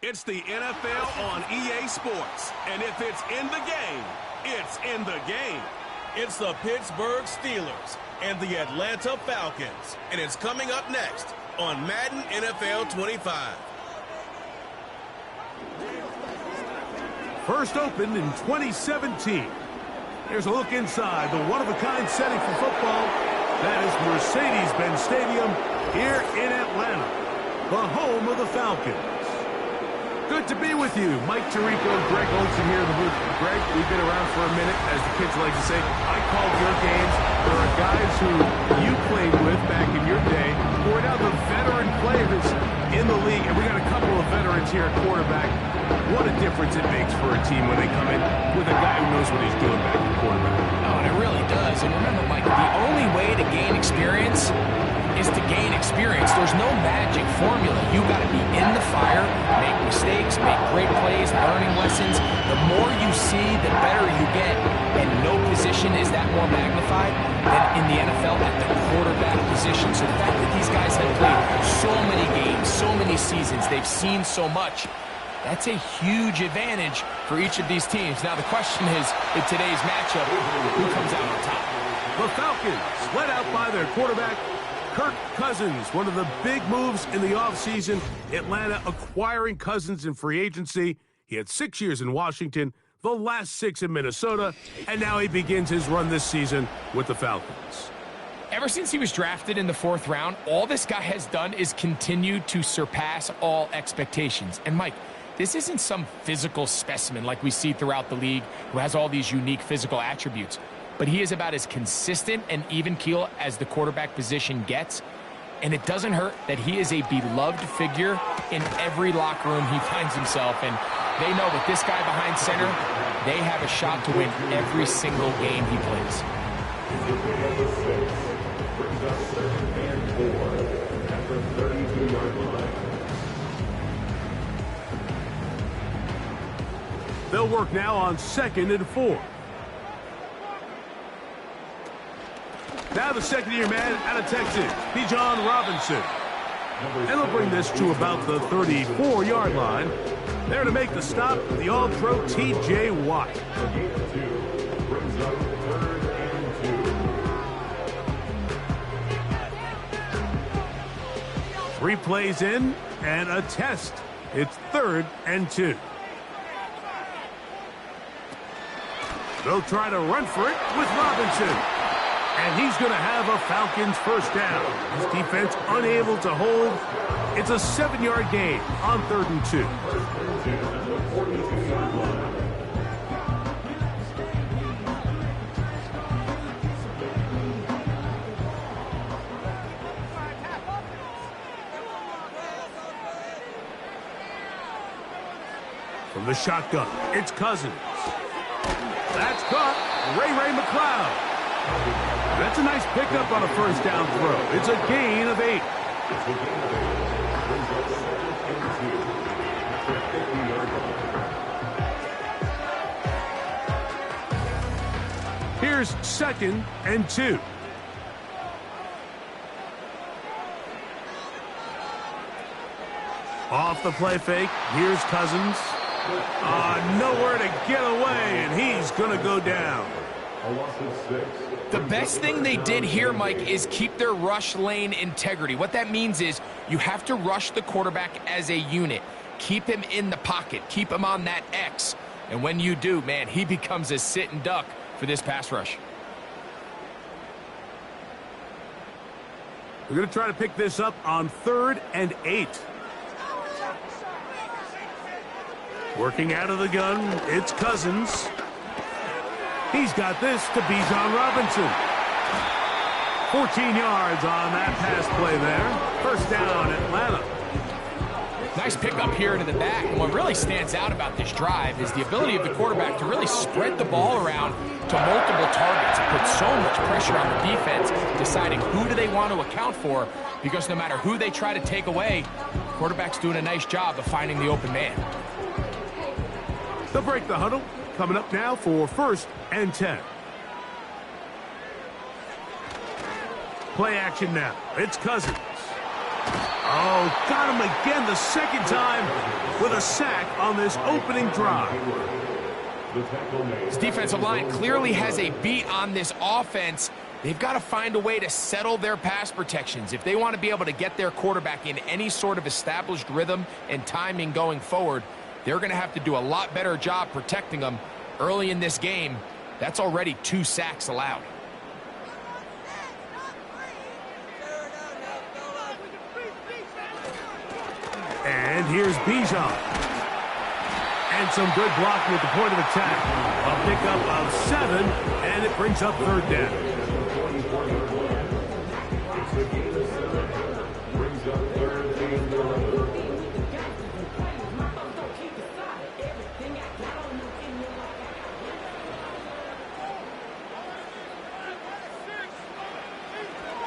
It's the NFL on EA Sports, and if it's in the game, it's in the game. It's the Pittsburgh Steelers and the Atlanta Falcons, and it's coming up next on Madden NFL 25. First opened in 2017. Here's a look inside the one-of-a-kind setting for football. That is Mercedes-Benz Stadium here in Atlanta, the home of the Falcons. Good to be with you. Mike Tirico, Greg Olsen here in the booth. Greg, we've been around for a minute, as the kids like to say. I called your games. There are guys who you played with back in your day who are now the veteran players in the league, and we got a couple of veterans here at quarterback. What a difference it makes for a team when they come in with a guy who knows what he's doing back at quarterback. Oh, and it really does. And remember, Mike, the only way to gain experience is to gain experience. There's no magic formula. You got to be in the fire, make mistakes, make great plays, learning lessons. The more you see, the better you get. And no position is that more magnified than in the NFL at the quarterback position. So the fact that these guys have played so many games, so many seasons, they've seen so much, that's a huge advantage for each of these teams. Now the question is, in today's matchup, who comes out on top? The Falcons, led out by their quarterback, Kirk Cousins. One of the big moves in the offseason, Atlanta acquiring Cousins in free agency. He had 6 years in Washington, the last 6 in Minnesota, and now he begins his run this season with the Falcons. Ever since he was drafted in the 4th round, all this guy has done is continue to surpass all expectations. And Mike, this isn't some physical specimen like we see throughout the league who has all these unique physical attributes. But he is about as consistent and even keel as the quarterback position gets. And it doesn't hurt that he is a beloved figure in every locker room he finds himself. And they know that this guy behind center, they have a shot to win every single game he plays. They'll work now on 2nd and 4. Now the second-year man out of Texas, Bijan Robinson. And they'll bring this to about the 34-yard line. There to make the stop, the All-Pro T.J. Watt. Three plays in and a test. It's 3rd and 2. They'll try to run for it with Robinson. And he's going to have a Falcons first down. His defense unable to hold. It's a 7-yard gain on 3rd and 2. From the shotgun, it's Cousins. That's caught. Ray McLeod. That's a nice pickup on a first down throw. It's a gain of 8. Here's 2nd and 2. Off the play fake. Here's Cousins. Nowhere to get away, and he's going to go down. The best thing they did here, Mike, is keep their rush lane integrity. What that means is you have to rush the quarterback as a unit. Keep him in the pocket. Keep him on that X. And when you do, man, he becomes a sitting duck for this pass rush. We're going to try to pick this up on 3rd and 8. Working out of the gun, it's Cousins. He's got this to Bijan Robinson. 14 yards on that pass play there. 1st down, Atlanta. Nice pickup here into the back. And what really stands out about this drive is the ability of the quarterback to really spread the ball around to multiple targets. It puts so much pressure on the defense, deciding who do they want to account for, because no matter who they try to take away, the quarterback's doing a nice job of finding the open man. They'll break the huddle. Coming up now for 1st and 10. Play action now. It's Cousins. Oh, got him again the 2nd time with a sack on this opening drive. This defensive line clearly has a beat on this offense. They've got to find a way to settle their pass protections. If they want to be able to get their quarterback in any sort of established rhythm and timing going forward, they're going to have to do a lot better job protecting them early in this game. That's already 2 sacks allowed. And here's Bijan. And some good blocking at the point of attack. A pickup of 7, and it brings up 3rd down.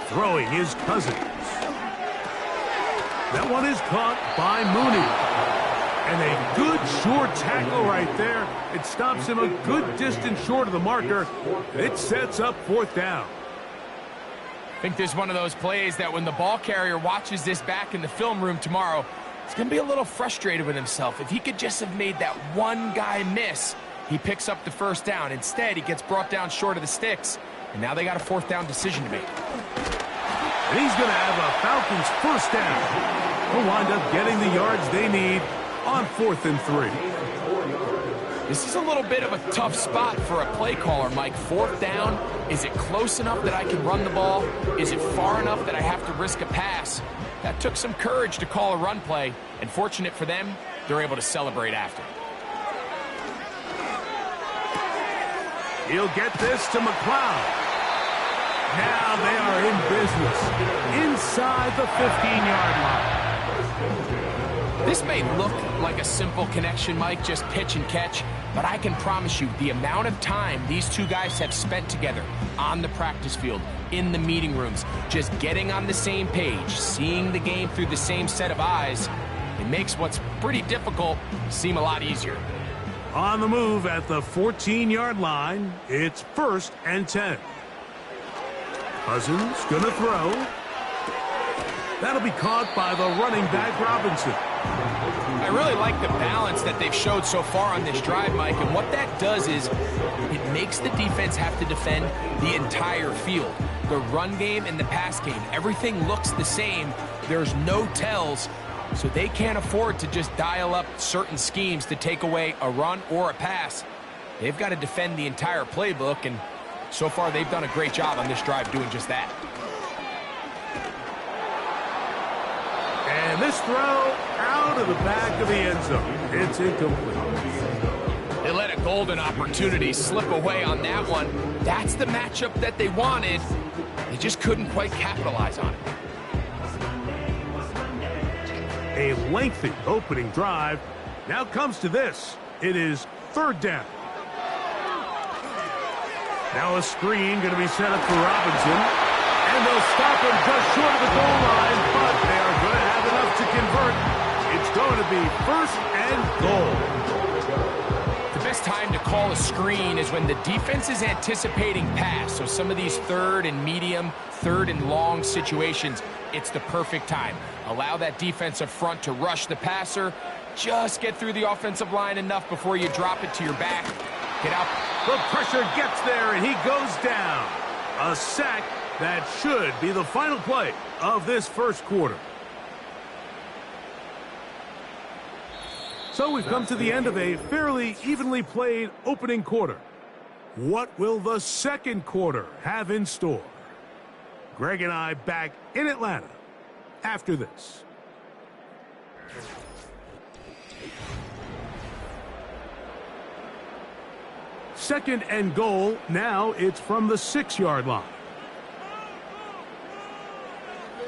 Throwing his Cousins. That one is caught by Mooney. And a good short tackle right there. It stops him a good distance short of the marker. It sets up 4th down. I think this is one of those plays that when the ball carrier watches this back in the film room tomorrow, he's going to be a little frustrated with himself. If he could just have made that one guy miss, he picks up the 1st down. Instead, he gets brought down short of the sticks. And now they got a 4th down decision to make. And he's going to have a Falcons 1st down. They'll wind up getting the yards they need on 4th and 3. This is a little bit of a tough spot for a play caller, Mike. 4th down, is it close enough that I can run the ball? Is it far enough that I have to risk a pass? That took some courage to call a run play, and fortunate for them, they're able to celebrate after. He'll get this to McLeod. Now they are in business inside the 15-yard line. This may look like a simple connection, Mike, just pitch and catch, but I can promise you the amount of time these two guys have spent together on the practice field, in the meeting rooms, just getting on the same page, seeing the game through the same set of eyes, it makes what's pretty difficult seem a lot easier. On the move at the 14-yard line, it's 1st and 10. Cousins gonna throw. That'll be caught by the running back Robinson. I really like the balance that they've showed so far on this drive, Mike, and what that does is it makes the defense have to defend the entire field. The run game and the pass game, everything looks the same. There's no tells, so they can't afford to just dial up certain schemes to take away a run or a pass. They've got to defend the entire playbook, and so far they've done a great job on this drive doing just that. And this throw out of the back of the end zone. It's incomplete. They let a golden opportunity slip away on that one. That's the matchup that they wanted. They just couldn't quite capitalize on it. A lengthy opening drive. Now comes to this. It is 3rd down. Now a screen going to be set up for Robinson. And they'll stop him just short of the goal line, but they are going to have enough to convert. It's going to be 1st and goal. To toughest time to call a screen is when the defense is anticipating pass. So some of these third and medium, third and long situations, it's the perfect time. Allow that defensive front to rush the passer. Just get through the offensive line enough before you drop it to your back. Get out. The pressure gets there, and he goes down. A sack that should be the final play of this first quarter. So we've come to the end of a fairly evenly played opening quarter. What will the second quarter have in store? Greg and I back in Atlanta after this. Second and goal. Now it's from the 6-yard line.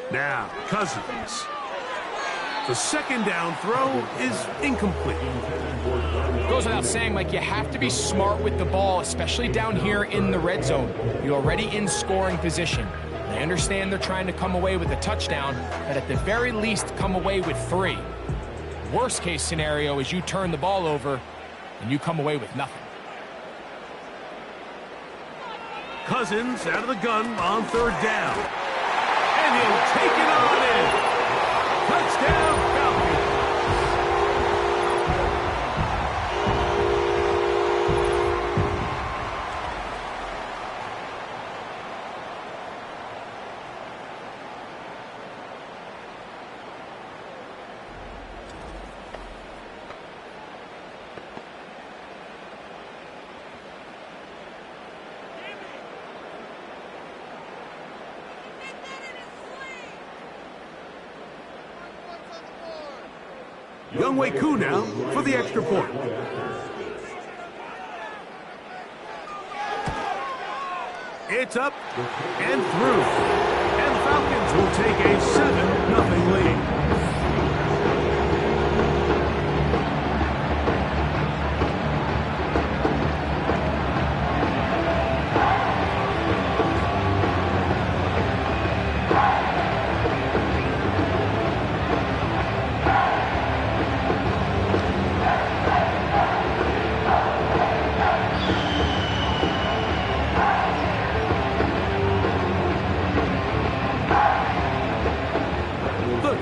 Now, Cousins. The second down throw is incomplete. Goes without saying, Mike, you have to be smart with the ball, especially down here in the red zone. You're already in scoring position. I understand they're trying to come away with a touchdown, but at the very least, come away with 3. Worst case scenario is you turn the ball over and you come away with nothing. Cousins out of the gun on third down. And he'll take it on in. Touchdown, Falcons. Younghoe Koo now for the extra point. It's up and through. And the Falcons will take a 7-0 lead.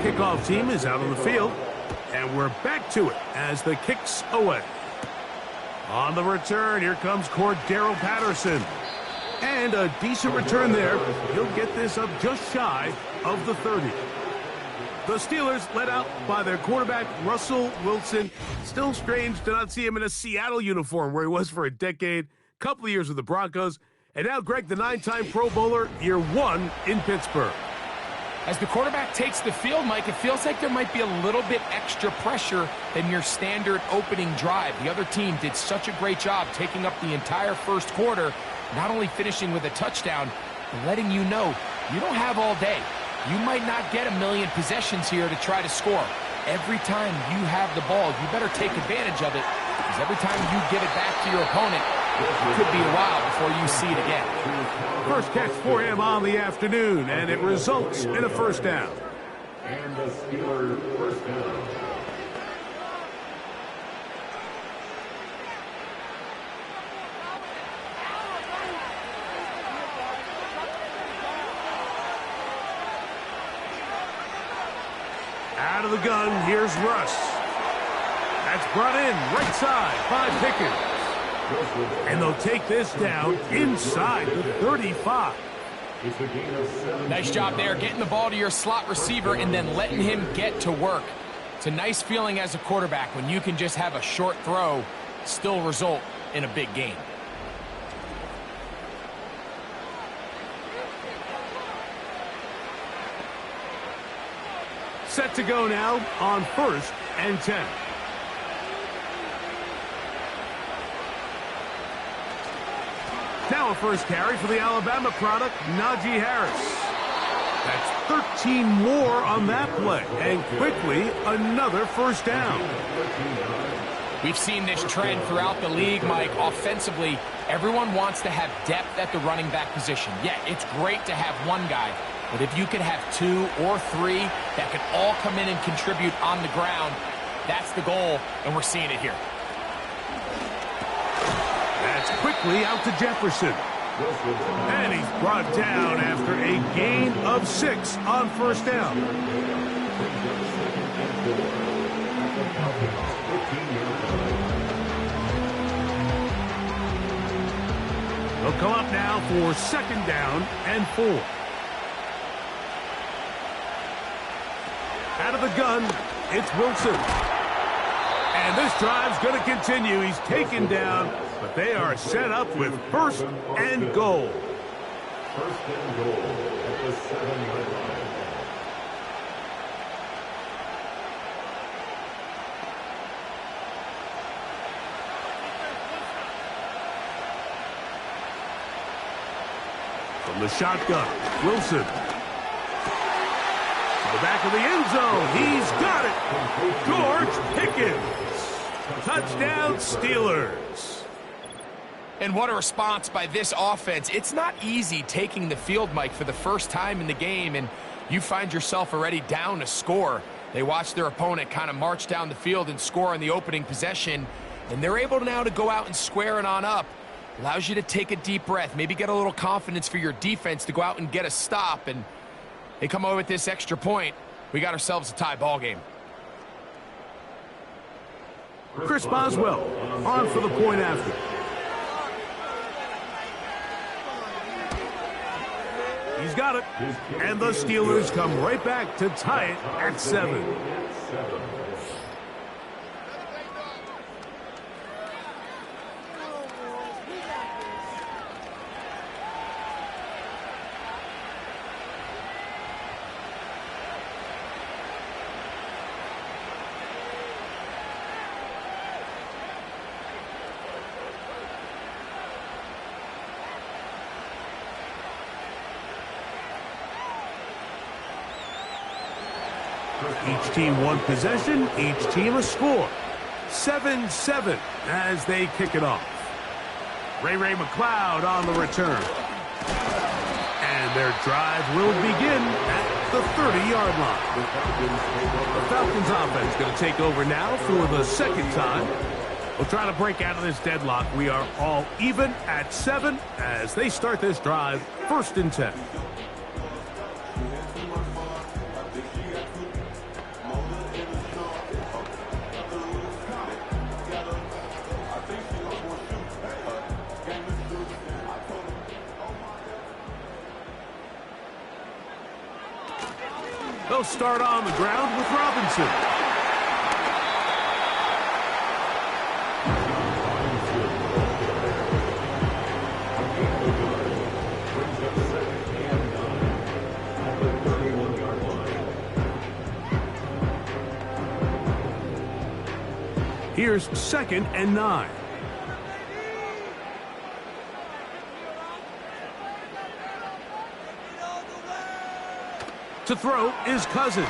Kickoff team is out on the field, and we're back to it as the kick's away. On the return, here comes Cordero Patterson. And a decent return there. He'll get this up just shy of the 30. The Steelers led out by their quarterback, Russell Wilson. Still strange to not see him in a Seattle uniform where he was for a decade, couple of years with the Broncos. And now Greg, the 9-time Pro Bowler, year 1 in Pittsburgh. As the quarterback takes the field, Mike, it feels like there might be a little bit extra pressure than your standard opening drive. The other team did such a great job taking up the entire first quarter, not only finishing with a touchdown, but letting you know you don't have all day. You might not get a million possessions here to try to score. Every time you have the ball, you better take advantage of it, because every time you give it back to your opponent, it could be a while before you see it again. First catch for him on the afternoon, and it results in a first down. And the Steelers first down. Out of the gun, here's Russ. That's brought in right side by Pickens. And they'll take this down inside the 35. Nice job there, getting the ball to your slot receiver and then letting him get to work. It's a nice feeling as a quarterback when you can just have a short throw, still result in a big game. Set to go now on 1st and 10. Now a first carry for the Alabama product, Najee Harris. That's 13 more on that play, and quickly another first down. We've seen this trend throughout the league, Mike. Offensively, everyone wants to have depth at the running back position. Yeah, it's great to have one guy, but if you could have 2 or 3 that could all come in and contribute on the ground, that's the goal, and we're seeing it here. That's quickly out to Jefferson. And he's brought down after a gain of 6 on first down. They'll come up now for second down and 4. Out of the gun, it's Wilson. And this drive's going to continue. He's taken down, but they are set up with first and goal. First and goal at the 7-yard line. From the shotgun, Wilson. To the back of the end zone. He's got it. George Pickens. Touchdown, Steelers. And what a response by this offense. It's not easy taking the field, Mike, for the first time in the game, and you find yourself already down a score. They watch their opponent kind of march down the field and score on the opening possession, and they're able now to go out and square it on up. Allows you to take a deep breath, maybe get a little confidence for your defense to go out and get a stop, and they come over with this extra point. We got ourselves a tie ball game. Chris Boswell on for the point after. He's got it. And the Steelers come right back to tie it at 7. Each team one possession, each team a score. 7-7 as they kick it off. Ray McLeod on the return. And their drive will begin at the 30-yard line. The Falcons offense going to take over now for the second time. We'll try to break out of this deadlock. We are all even at 7 as they start this drive, 1st and 10. They'll start on the ground with Robinson. Here's 2nd and 9. To throw is Cousins.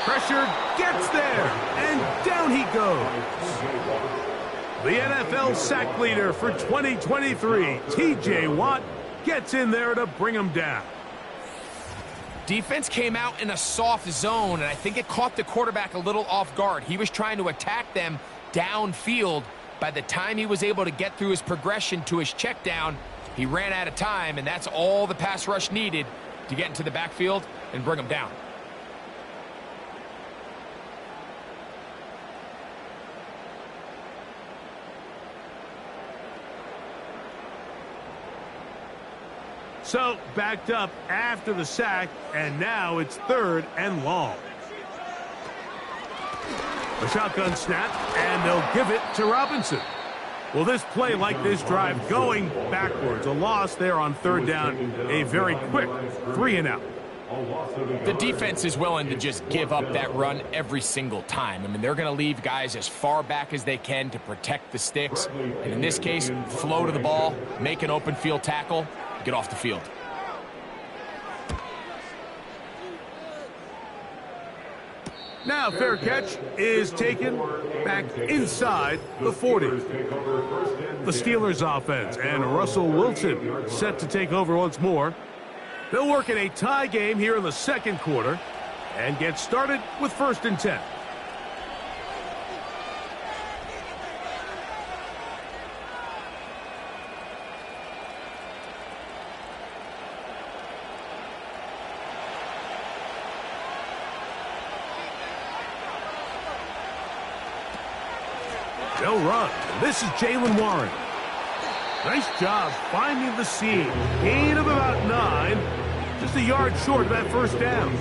Pressure gets there, and down he goes. The NFL sack leader for 2023, T.J. Watt, gets in there to bring him down. Defense came out in a soft zone, and I think it caught the quarterback a little off guard. He was trying to attack them downfield. By the time he was able to get through his progression to his check down, he ran out of time, and that's all the pass rush needed to get into the backfield and bring him down. So, backed up after the sack, and now it's 3rd and long. A shotgun snap, and they'll give it to Robinson. Well, this play, like this drive, going backwards. A loss there on 3rd down. A very quick 3-and-out. The defense is willing to just give up that run every single time. I mean, they're going to leave guys as far back as they can to protect the sticks. And in this case, flow to the ball, make an open field tackle, get off the field. Now, fair catch is taken back inside the 40. The Steelers offense and Russell Wilson set to take over once more. They'll work in a tie game here in the 2nd quarter and get started with 1st and 10. They'll run. This is Jaylen Warren. Nice job finding the seam. Gain of about 9. Just a yard short of that first down.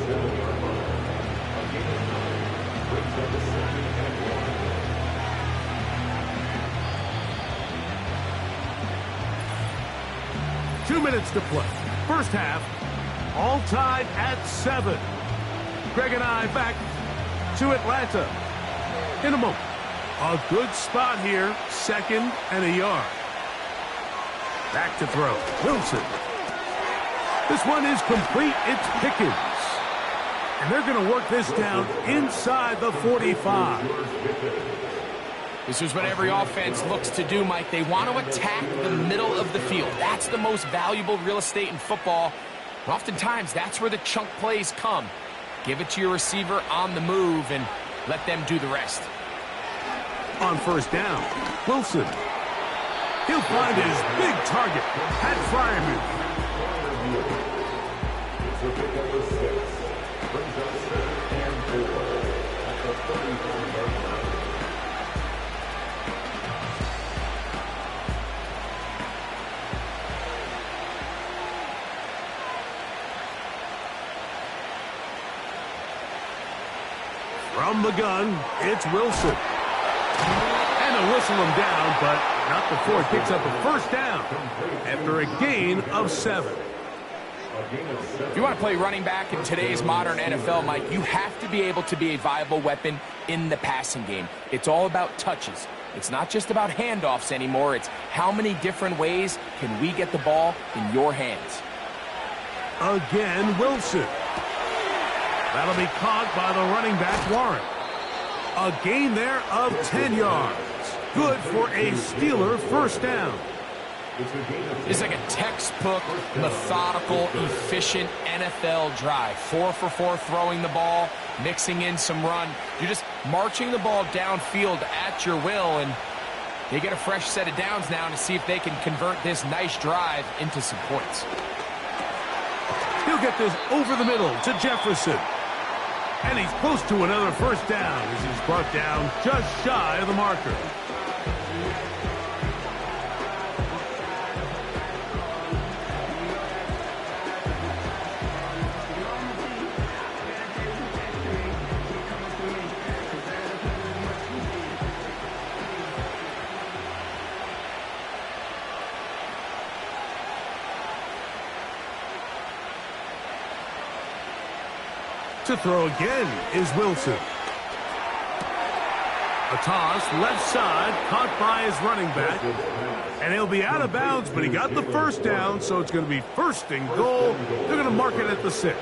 Two minutes to play. First half, all tied at 7. Greg and I back to Atlanta in a moment. A good spot here, 2nd and a yard. Back to throw. Wilson. This one is complete. It's Pickens. And they're going to work this down inside the 45. This is what every offense looks to do, Mike. They want to attack the middle of the field. That's the most valuable real estate in football. And oftentimes, that's where the chunk plays come. Give it to your receiver on the move and let them do the rest. On first down, Wilson. He'll find his big target, Pat Fryermuth. From the gun, it's Wilson. And they'll whistle him down, but not before he picks up a first down after a gain of 7. If you want to play running back in today's modern NFL, Mike, you have to be able to be a viable weapon in the passing game. It's all about touches. It's not just about handoffs anymore. It's how many different ways can we get the ball in your hands. Again, Wilson. That'll be caught by the running back, Warren. A gain there of 10 yards. Good for a Steeler first down. It's like a textbook, methodical, efficient NFL drive. 4 for 4 throwing the ball, mixing in some run. You're just marching the ball downfield at your will, and they get a fresh set of downs now to see if they can convert this nice drive into some points. He'll get this over the middle to Jefferson. And he's close to another first down as he's brought down just shy of the marker. To throw again is Wilson. A toss, left side, caught by his running back. And he'll be out of bounds, but he got the first down, so it's going to be 1st and goal. They're going to mark it at the 6.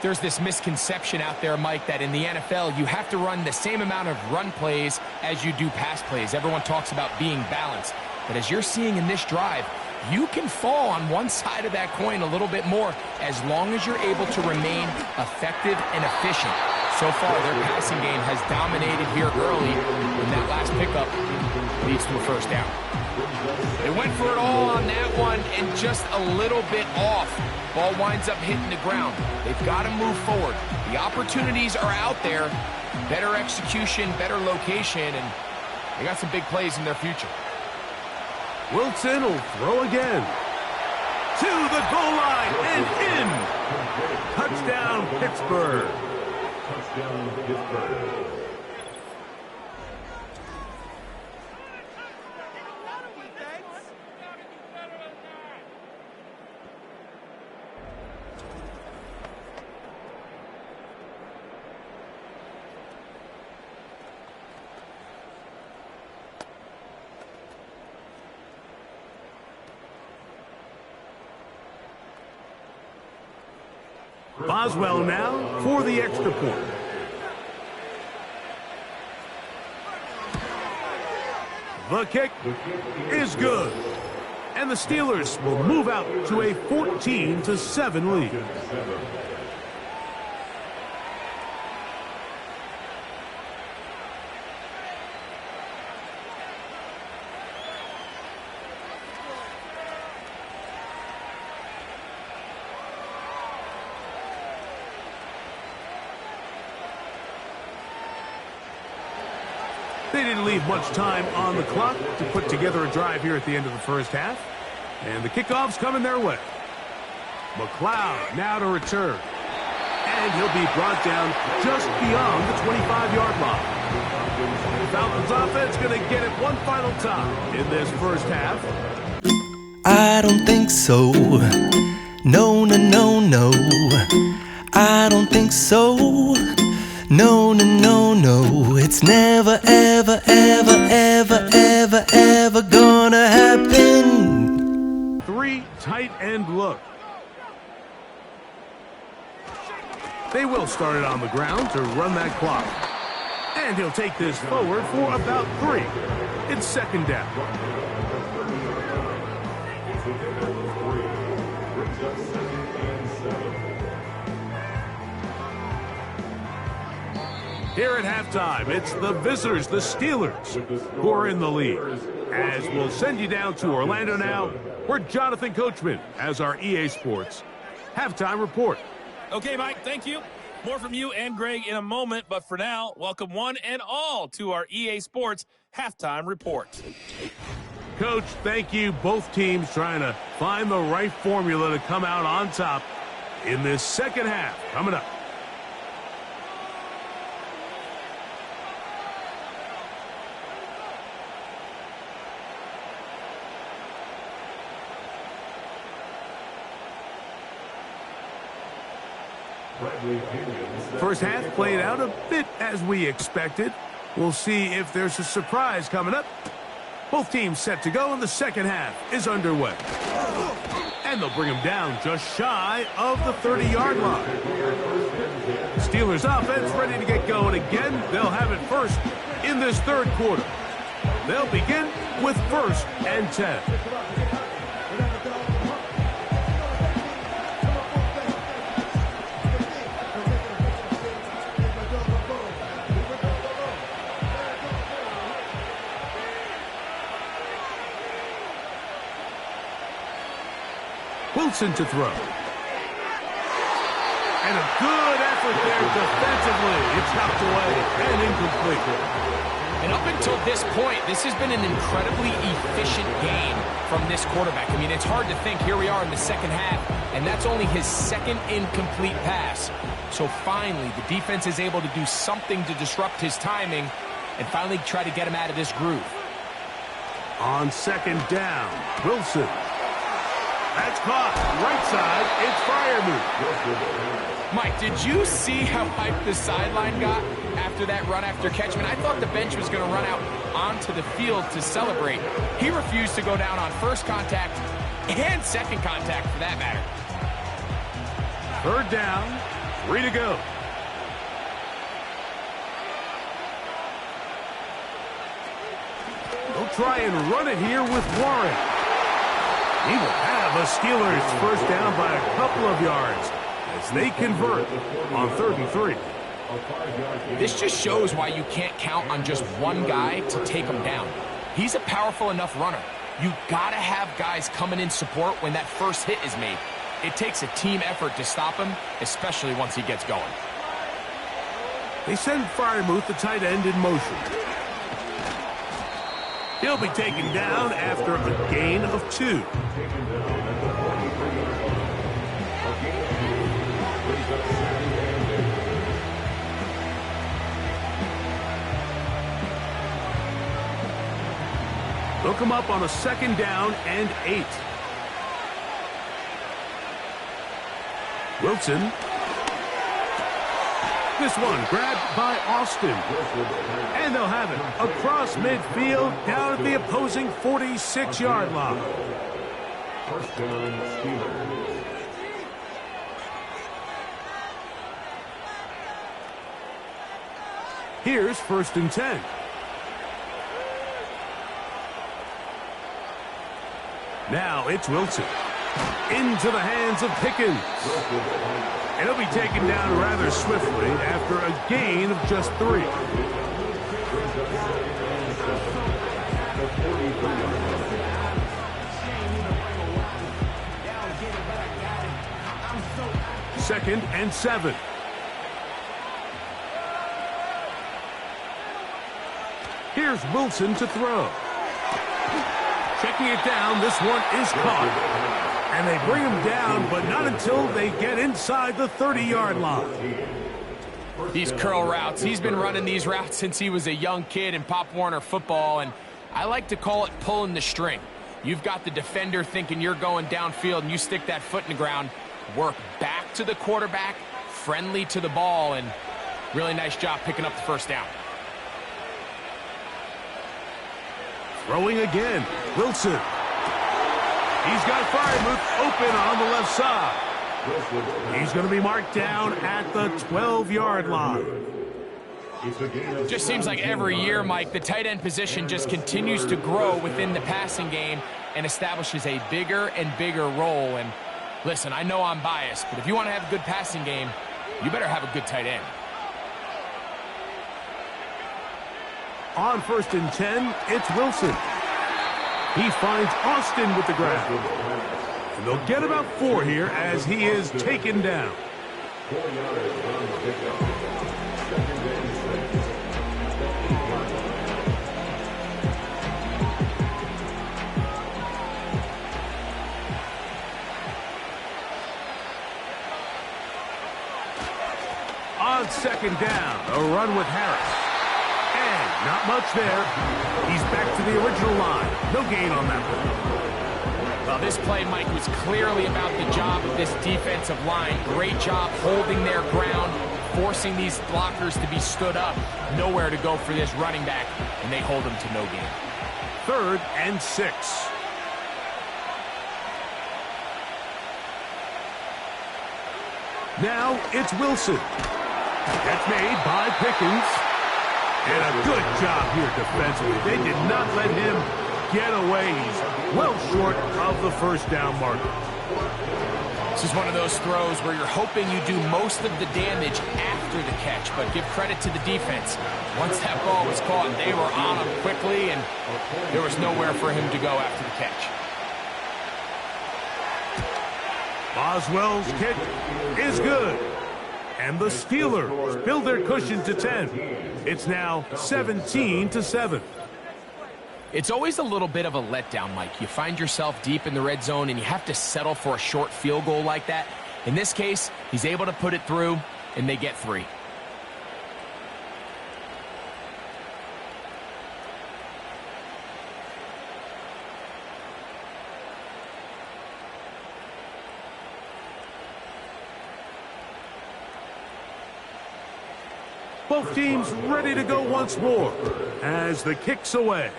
There's this misconception out there, Mike, that in the NFL, you have to run the same amount of run plays as you do pass plays. Everyone talks about being balanced. But as you're seeing in this drive, you can fall on one side of that coin a little bit more as long as you're able to remain effective and efficient. So far, their passing game has dominated here early, and that last pickup leads to a first down. They went for it all on that one and just a little bit off. Ball winds up hitting the ground. They've got to move forward. The opportunities are out there. Better execution, better location, and they got some big plays in their future. Wilson will throw again. To the goal line and in. Touchdown, Pittsburgh. Touchdown, Pittsburgh. Boswell now for the extra point. The kick is good. And the Steelers will move out to a 14-7 lead. They didn't leave much time on the clock to put together a drive here at the end of the first half. And the kickoff's coming their way. McLeod now to return. And he'll be brought down just beyond the 25-yard line. The Falcons offense going to get it one final time in this first half. I don't think so. No, no, no, no. I don't think so. No, no, no, no. It's never, ever, ever, ever, ever, ever gonna happen. 3 tight end look. They will start it on the ground to run that clock. And he'll take this forward for about 3. It's second down. Here at halftime, it's the visitors, the Steelers, who are in the lead. As we'll send you down to Orlando now, we're Jonathan Coachman as our EA Sports halftime report. Okay, Mike, thank you. More from you and Greg in a moment, but for now, welcome one and all to our EA Sports halftime report. Coach, thank you. Both teams trying to find the right formula to come out on top in this second half. Coming up. First half played out a bit as we expected. We'll see if there's a surprise coming up. Both teams set to go, and the second half is underway. And they'll bring him down just shy of the 30-yard line. Steelers offense ready to get going again. They'll have it first in this third quarter. They'll begin with 1st and 10. Wilson to throw. And a good effort there defensively. It's knocked away and incomplete. And up until this point, this has been an incredibly efficient game from this quarterback. I mean, it's hard to think. Here we are in the second half, and that's only his second incomplete pass. So finally, the defense is able to do something to disrupt his timing and finally try to get him out of this groove. On second down, Wilson. That's caught. Right side, it's Freiermuth. Mike, did you see how hyped the sideline got after that run after catch? I thought the bench was going to run out onto the field to celebrate. He refused to go down on first contact and second contact for that matter. Third down, 3 to go. They'll try and run it here with Warren. He will have a Steelers first down by a couple of yards as they convert on 3rd and 3. This just shows why you can't count on just one guy to take him down. He's a powerful enough runner. You gotta have guys coming in support when that first hit is made. It takes a team effort to stop him, especially once he gets going. They send Freiermuth, the tight end, in motion. He'll be taken down after a gain of 2. They'll come up on a second down and 8. Wilson. This one grabbed by Austin. And they'll have it across midfield down at the opposing 46-yard line. First down, Steelers. Here's 1st and 10. Now it's Wilson. Into the hands of Pickens. And he'll be taken down rather swiftly after a gain of just 3. Second and 7. Here's Wilson to throw. Checking it down, this one is caught. And they bring him down, but not until they get inside the 30-yard line. These curl routes, he's been running these routes since he was a young kid in Pop Warner football, and I like to call it pulling the string. You've got the defender thinking you're going downfield, and you stick that foot in the ground, work back to the quarterback, friendly to the ball, and really nice job picking up the first down. Throwing again, Wilson. He's got Freiermuth open on the left side. He's going to be marked down at the 12-yard line. Just seems like every year, Mike, the tight end position just continues to grow within the passing game and establishes a bigger and bigger role. And listen, I know I'm biased, but if you want to have a good passing game, you better have a good tight end. On 1st and 10, it's Wilson. He finds Austin with the grab. And they'll get about 4 here as he is taken down. On 2nd down, a run with Harris. And not much there. He's back to the original line. No gain on that one. Well, this play, Mike, was clearly about the job of this defensive line. Great job holding their ground, forcing these blockers to be stood up. Nowhere to go for this running back, and they hold him to no gain. 3rd and 6. Now it's Wilson. That's made by Pickens. And a good job here defensively. They did not let him get away. He's well short of the first down marker. This is one of those throws where you're hoping you do most of the damage after the catch, but give credit to the defense. Once that ball was caught, they were on him quickly, and there was nowhere for him to go after the catch. Boswell's kick is good. And the Steelers build their cushion to 10. It's now 17-7. It's always a little bit of a letdown, Mike. You find yourself deep in the red zone, and you have to settle for a short field goal like that. In this case, he's able to put it through, and they get 3. Both teams ready to go once more as the kick's away.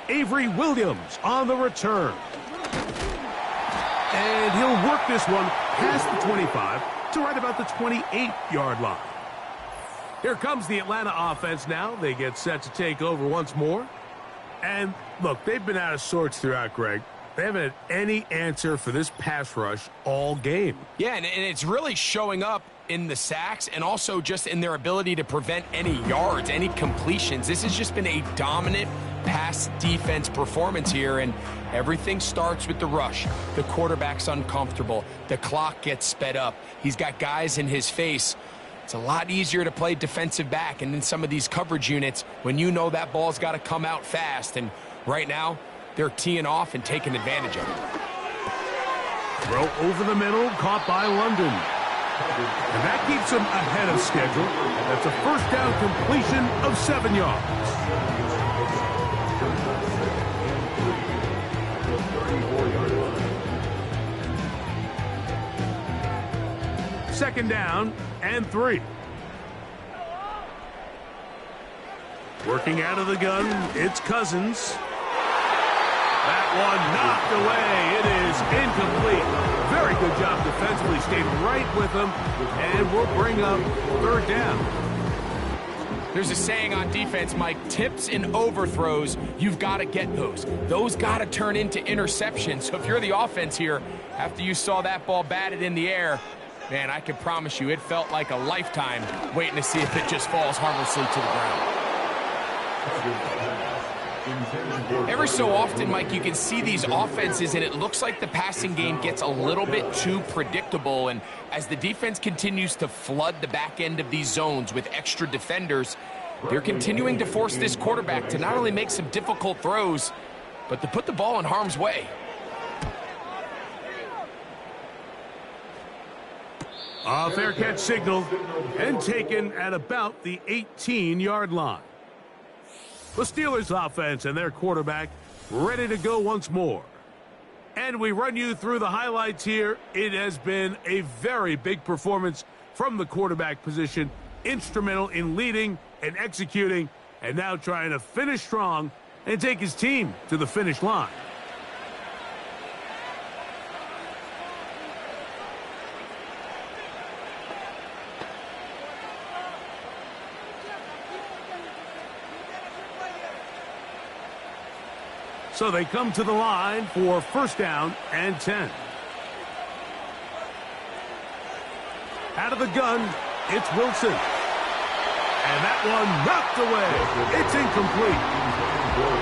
Avery Williams on the return. And he'll work this one past the 25 to right about the 28-yard line. Here comes the Atlanta offense now. They get set to take over once more. And look, they've been out of sorts throughout, Greg. They haven't had any answer for this pass rush all game. Yeah, and it's really showing up in the sacks and also just in their ability to prevent any yards, any completions. This has just been a dominant pass defense performance here, and everything starts with the rush. The quarterback's uncomfortable. The clock gets sped up. He's got guys in his face. It's a lot easier to play defensive back and in some of these coverage units when you know that ball's got to come out fast, and right now they're teeing off and taking advantage of it. Throw over the middle, caught by London. And that keeps him ahead of schedule. That's a first down completion of 7 yards. Second down and 3. Working out of the gun, it's Cousins. That one knocked away. It is incomplete. Very good job defensively. Stayed right with him. And we'll bring up 3rd down. There's a saying on defense, Mike, tips and overthrows, you've got to get those. Those got to turn into interceptions. So if you're the offense here, after you saw that ball batted in the air, man, I can promise you it felt like a lifetime waiting to see if it just falls harmlessly to the ground. Every so often, Mike, you can see these offenses, and it looks like the passing game gets a little bit too predictable. And as the defense continues to flood the back end of these zones with extra defenders, They're continuing to force this quarterback to not only make some difficult throws, but to put the ball in harm's way. A fair catch signaled and taken at about the 18-yard line. The Steelers offense and their quarterback ready to go once more. And we run you through the highlights here. It has been a very big performance from the quarterback position, instrumental in leading and executing, and now trying to finish strong and take his team to the finish line. So they come to the line for first down and 10. Out of the gun, it's Wilson. And that one knocked away. It's incomplete.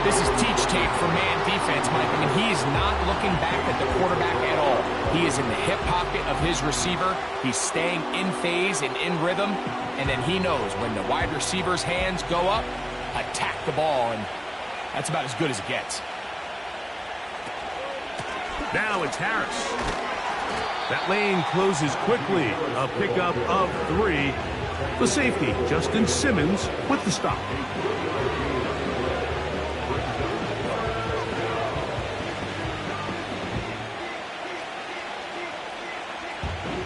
This is teach tape for man defense, Mike. I mean, he is not looking back at the quarterback at all. He is in the hip pocket of his receiver. He's staying in phase and in rhythm. And then he knows when the wide receiver's hands go up, attack the ball. And that's about as good as it gets. Now it's Harris. That lane closes quickly. A pickup of 3. The safety, Justin Simmons, with the stop.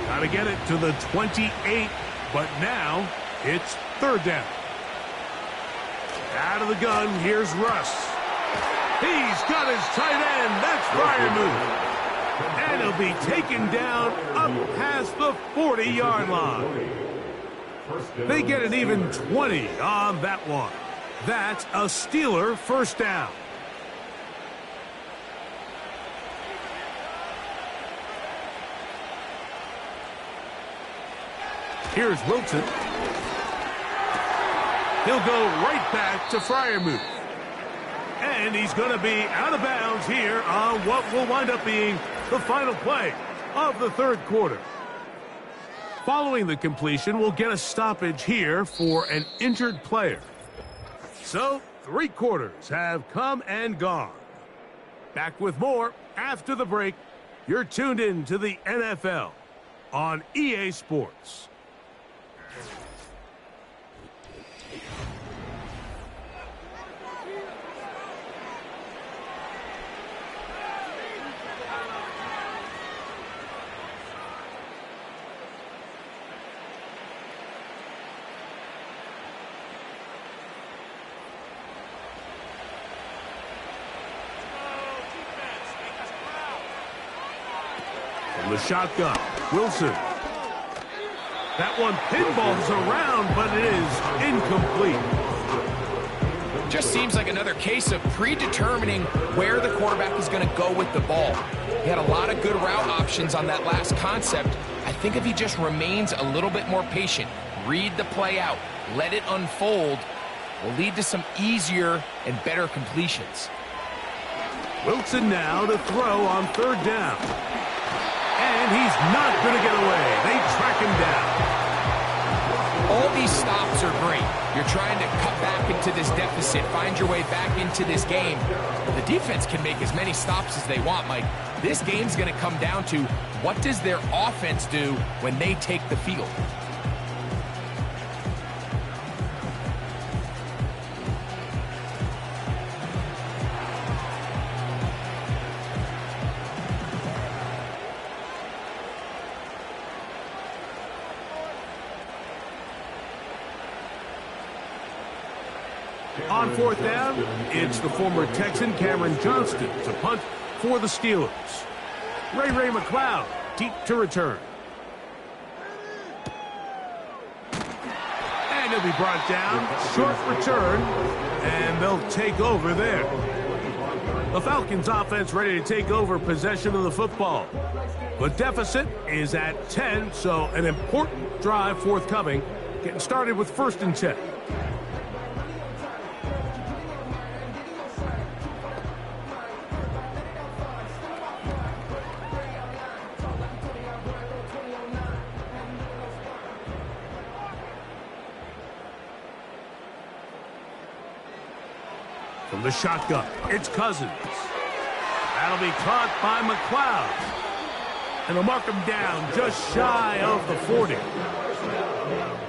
Got to get it to the 28, but now it's third down. Out of the gun, here's Russ. He's got his tight end. That's Freiermuth. And he'll be taken down up past the 40-yard line. They get an even 20 on that one. That's a Steeler first down. Here's Wilson. He'll go right back to Freiermuth. And he's going to be out of bounds here on what will wind up being the final play of the third quarter. Following the completion, we'll get a stoppage here for an injured player. So, 3 quarters have come and gone. Back with more after the break. You're tuned in to the NFL on EA Sports. From the shotgun, Wilson. That one pinballs around, but it is incomplete. Just seems like another case of predetermining where the quarterback is going to go with the ball. He had a lot of good route options on that last concept. I think if he just remains a little bit more patient, read the play out, let it unfold, will lead to some easier and better completions. Wilson now to throw on third down. And he's not going to get away. They track him down. All these stops are great. You're trying to cut back into this deficit, find your way back into this game. The defense can make as many stops as they want, Mike. This game's going to come down to what does their offense do when they take the field. On fourth down, it's the former Texan Cameron Johnston to punt for the Steelers. Ray McLeod deep to return. And he'll be brought down. Short return. And they'll take over there. The Falcons offense ready to take over possession of the football. The deficit is at 10, so an important drive forthcoming. Getting started with first and 10. From the shotgun, it's Cousins. That'll be caught by McLeod. And they'll mark him down just shy of the 40.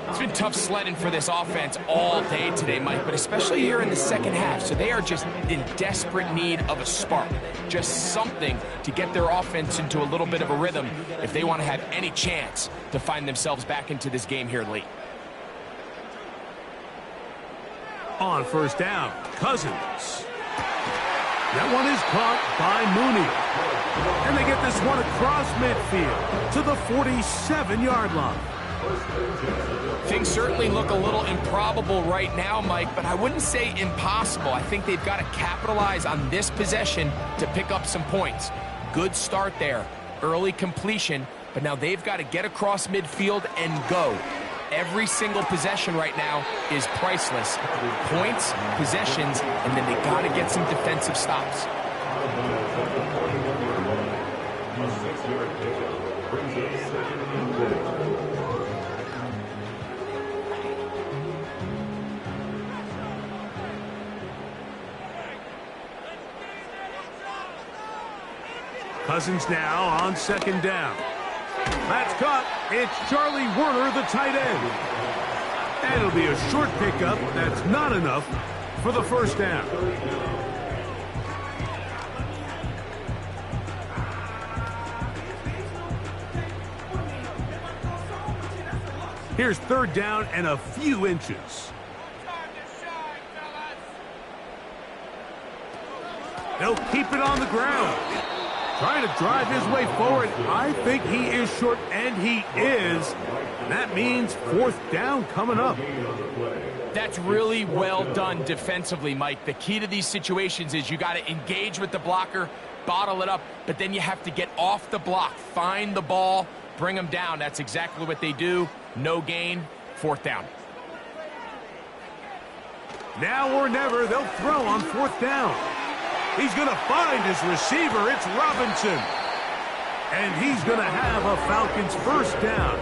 It's been tough sledding for this offense all day today, Mike, but especially here in the second half. So they are just in desperate need of a spark, just something to get their offense into a little bit of a rhythm if they want to have any chance to find themselves back into this game here late. On first down, Cousins. That one is caught by Mooney. And they get this one across midfield to the 47-yard line. Things certainly look a little improbable right now, Mike, but I wouldn't say impossible. I think they've got to capitalize on this possession to pick up some points. Good start there. Early completion, but now they've got to get across midfield and go. Every single possession right now is priceless. Points, possessions, and then they got to get some defensive stops. Cousins now on second down. That's caught. It's Charlie Werner, the tight end. And it'll be a short pickup. That's not enough for the first down. Here's third down and a few inches. They'll keep it on the ground. Trying to drive his way forward. I think he is short, and he is. That means fourth down coming up. That's really well done defensively, Mike. The key to these situations is you got to engage with the blocker, bottle it up, but then you have to get off the block, find the ball, bring them down. That's exactly what they do. No gain, fourth down. Now or never, they'll throw on fourth down. He's going to find his receiver. It's Robinson. And he's going to have a Falcons first down.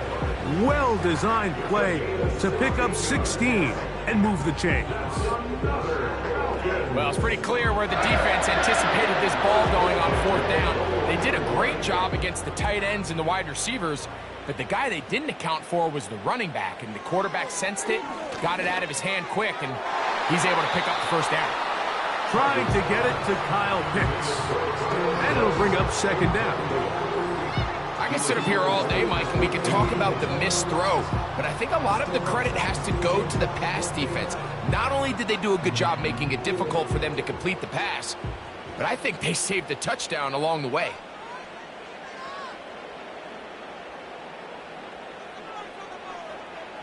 Well-designed play to pick up 16 and move the chains. Well, it's pretty clear where the defense anticipated this ball going on fourth down. They did a great job against the tight ends and the wide receivers, but the guy they didn't account for was the running back, and the quarterback sensed it, got it out of his hand quick, and he's able to pick up the first down. Trying to get it to Kyle Pitts. And it'll bring up second down. I can sit up here all day, Mike, and we can talk about the missed throw, but I think a lot of the credit has to go to the pass defense. Not only did they do a good job making it difficult for them to complete the pass, but I think they saved a touchdown along the way.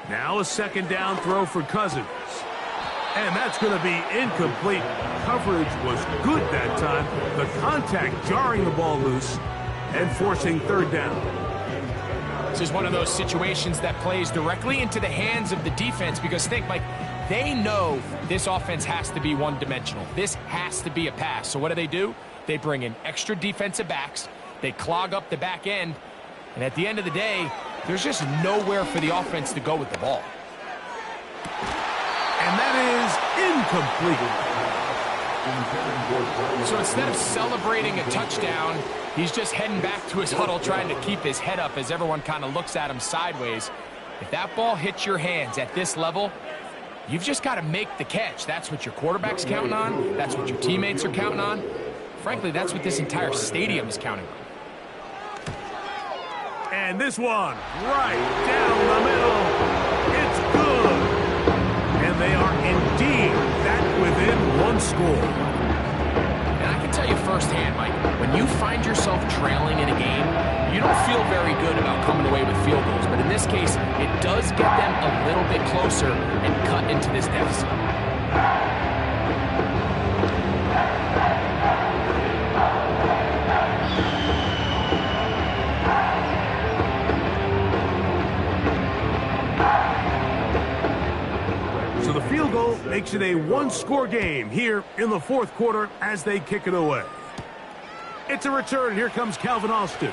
Now a second down throw for Cousins. And that's going to be incomplete. Coverage was good that time. The contact jarring the ball loose and forcing third down. This is one of those situations that plays directly into the hands of the defense because think, Mike, they know this offense has to be one-dimensional. This has to be a pass. So what do? They bring in extra defensive backs. They clog up the back end. And at the end of the day, there's just nowhere for the offense to go with the ball. And that is incomplete. So instead of celebrating a touchdown, he's just heading back to his huddle trying to keep his head up as everyone kind of looks at him sideways. If that ball hits your hands at this level, you've just got to make the catch. That's what your quarterback's counting on. That's what your teammates are counting on. Frankly, that's what this entire stadium is counting on. And this one, right down the middle. It's good. And they are indeed back within one score. And I can tell you firsthand, Mike, when you find yourself trailing in a game, you don't feel very good about coming away with field goals. But in this case, it does get them a little bit closer and cut into this deficit. So the field goal makes it a one-score game here in the fourth quarter as they kick it away. It's a return. Here comes Calvin Austin.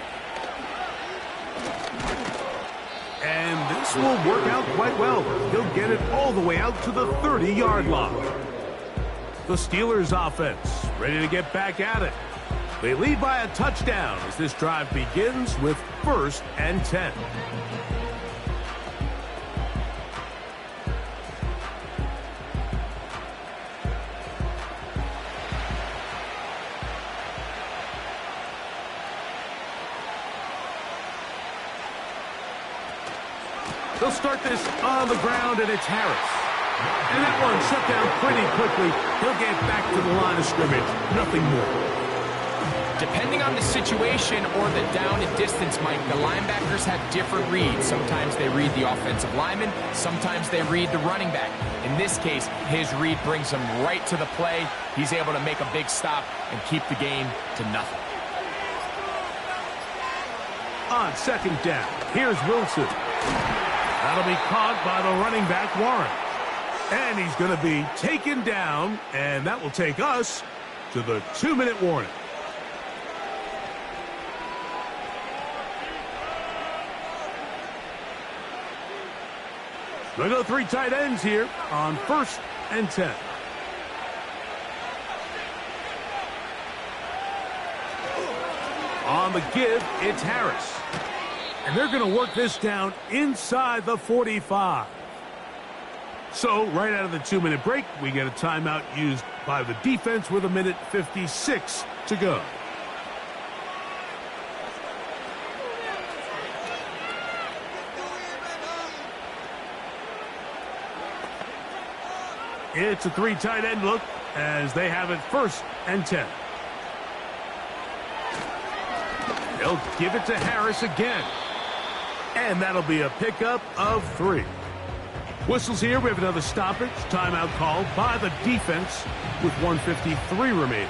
And this will work out quite well. He'll get it all the way out to the 30-yard line. The Steelers offense ready to get back at it. They lead by a touchdown as this drive begins with 1st and 10. They'll start this on the ground, and it's Harris. And that one shut down pretty quickly. He'll get back to the line of scrimmage. Nothing more. Depending on the situation or the down and distance, Mike, the linebackers have different reads. Sometimes they read the offensive lineman. Sometimes they read the running back. In this case, his read brings him right to the play. He's able to make a big stop and keep the game to nothing. On 2nd down, here's Wilson. That'll be caught by the running back, Warren. And he's going to be taken down, and that will take us to the 2-minute warning. They'll go 3 tight ends here on 1st and 10. On the give, it's Harris. And they're going to work this down inside the 45. So, right out of the 2-minute break, we get a timeout used by the defense with 1:56 to go. It's a 3 tight end look as they have it 1st and 10. They'll give it to Harris again. And that'll be a pickup of 3. Whistles here. We have another stoppage. Timeout called by the defense with 1:53 remaining.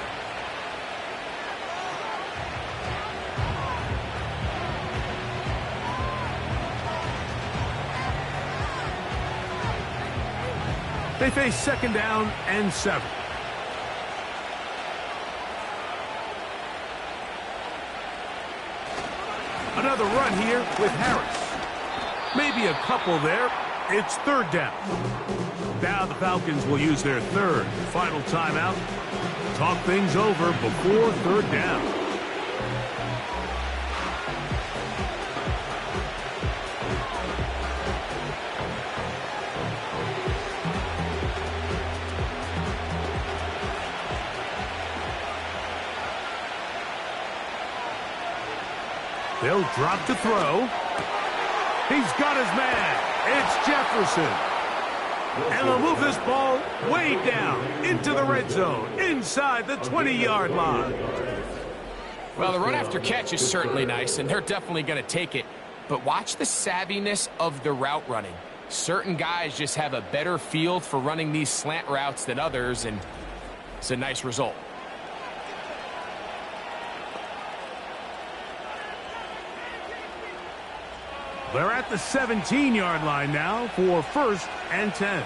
They face 2nd down and 7. Another run here with Harris. Maybe a couple there. It's 3rd down. Now the Falcons will use their 3rd final timeout. Talk things over before 3rd down. They'll drop to throw. He's got his man. It's Jefferson. And they'll move this ball way down into the red zone, inside the 20-yard line. Well, the run after catch is certainly nice, and they're definitely going to take it. But watch the savviness of the route running. Certain guys just have a better feel for running these slant routes than others, and it's a nice result. They're at the 17-yard line now for 1st and 10.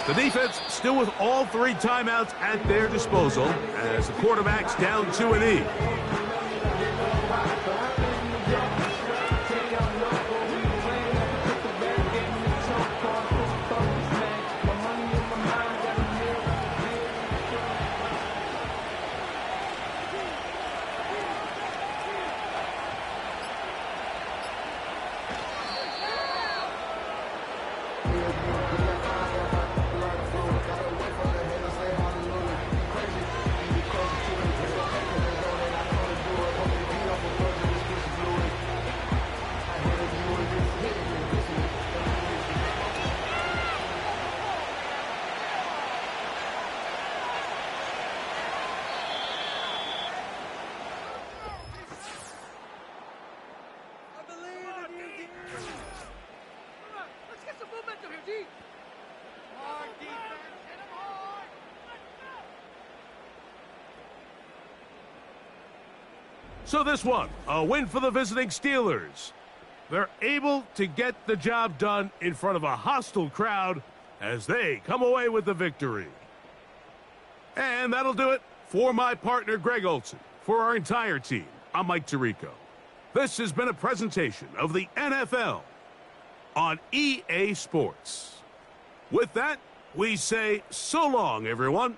The defense still with all 3 timeouts at their disposal as the quarterback's down 2-E. So this one, a win for the visiting Steelers. They're able to get the job done in front of a hostile crowd as they come away with the victory. And that'll do it for my partner, Greg Olson. For our entire team, I'm Mike Tirico. This has been a presentation of the NFL on EA Sports. With that, we say so long, everyone.